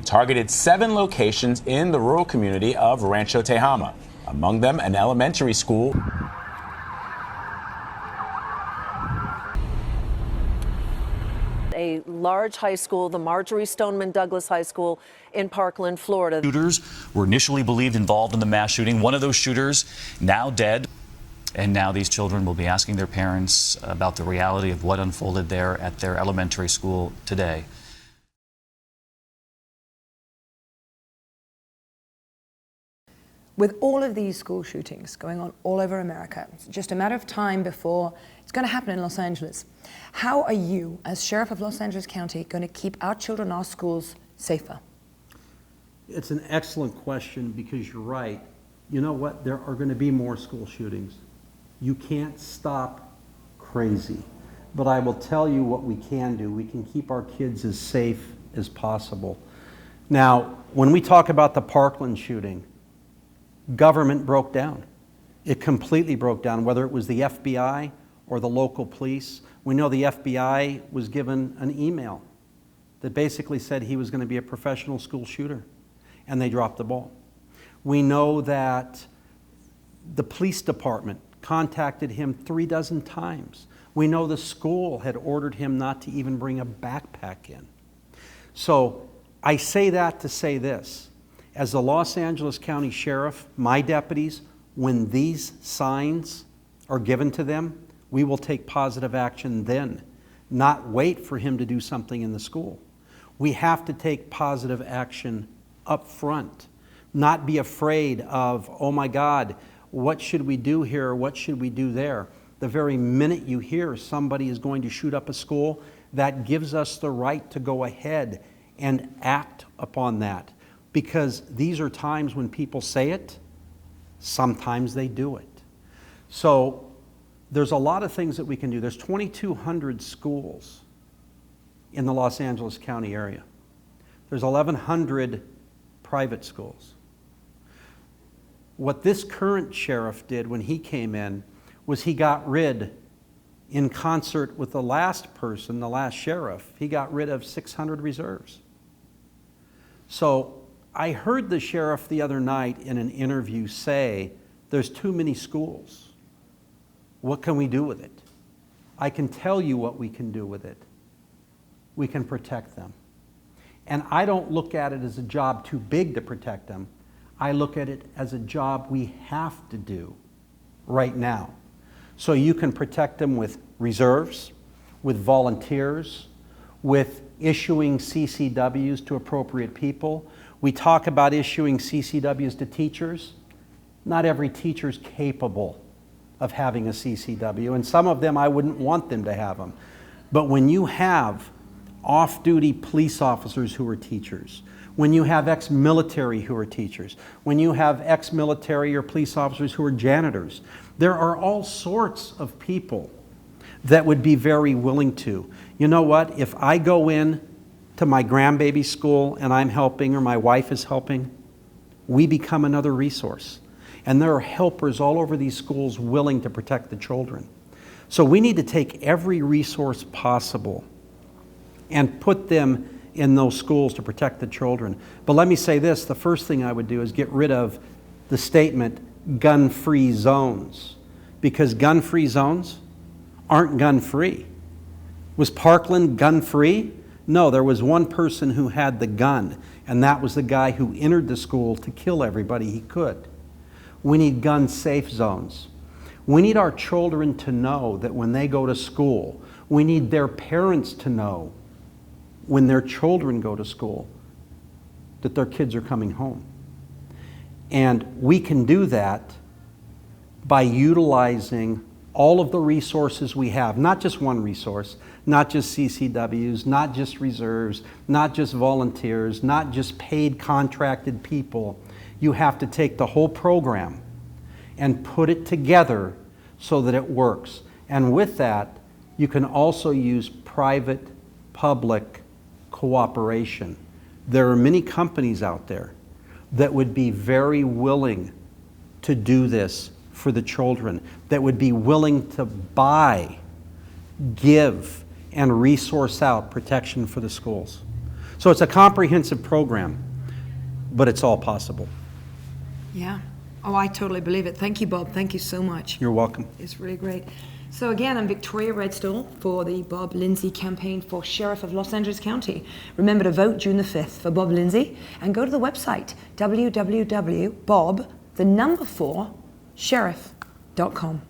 Targeted 7 locations in the rural community of Rancho Tehama, among them an elementary school. A large high school, the Marjorie Stoneman Douglas High School in Parkland, Florida. Shooters were initially believed involved in the mass shooting. One of those shooters now dead. And now these children will be asking their parents about the reality of what unfolded there at their elementary school today. With all of these school shootings going on all over America, it's just a matter of time before it's going to happen in Los Angeles. How are you, as Sheriff of Los Angeles County, going to keep our children, our schools, safer? It's an excellent question, because you're right. You know what? There are going to be more school shootings. You can't stop crazy. But I will tell you what we can do. We can keep our kids as safe as possible. Now, when we talk about the Parkland shooting, government broke down. It completely broke down, whether it was the FBI or the local police. We know the FBI was given an email that basically said he was going to be a professional school shooter, and they dropped the ball. We know that the police department contacted him 36 times. We know the school had ordered him not to even bring a backpack in. So I say that to say this. As the Los Angeles County Sheriff, my deputies, when these signs are given to them, we will take positive action then, not wait for him to do something in the school. We have to take positive action up front, not be afraid of, oh my God, what should we do here? What should we do there? The very minute you hear somebody is going to shoot up a school, that gives us the right to go ahead and act upon that. Because these are times when people say it, sometimes they do it. So there's a lot of things that we can do. There's 2,200 schools in the Los Angeles County area. There's 1,100 private schools. What this current sheriff did when he came in was he got rid, in concert with the last person, the last sheriff, he got rid of 600 reserves. So I heard the sheriff the other night in an interview say, there's too many schools. What can we do with it? I can tell you what we can do with it. We can protect them. And I don't look at it as a job too big to protect them. I look at it as a job we have to do right now. So you can protect them with reserves, with volunteers, with issuing CCWs to appropriate people. We talk about issuing CCWs to teachers. Not every teacher is capable of having a CCW, and some of them I wouldn't want them to have them. But when you have off-duty police officers who are teachers, when you have ex-military who are teachers, when you have ex-military or police officers who are janitors, there are all sorts of people that would be very willing to. You know what? If I go in to my grandbaby school and I'm helping, or my wife is helping, we become another resource. And there are helpers all over these schools willing to protect the children. So we need to take every resource possible and put them in those schools to protect the children. But let me say this, the first thing I would do is get rid of the statement, gun-free zones. Because gun-free zones aren't gun-free. Was Parkland gun-free? No, there was one person who had the gun, and that was the guy who entered the school to kill everybody he could. We need gun-safe zones. We need our children to know that when they go to school, we need their parents to know when their children go to school that their kids are coming home. And we can do that by utilizing all of the resources we have, not just one resource, not just CCWs, not just reserves, not just volunteers, not just paid contracted people. You have to take the whole program and put it together so that it works. And with that, you can also use private-public cooperation. There are many companies out there that would be very willing to do this for the children, that would be willing to buy, give, and resource out protection for the schools. So it's a comprehensive program, but it's all possible. Yeah. Oh, I totally believe it. Thank you, Bob. Thank you so much. You're welcome. It's really great. So again, I'm Victoria Redstall for the Bob Lindsey Campaign for Sheriff of Los Angeles County. Remember to vote June the 5th for Bob Lindsey and go to the website www.bob4sheriff.com.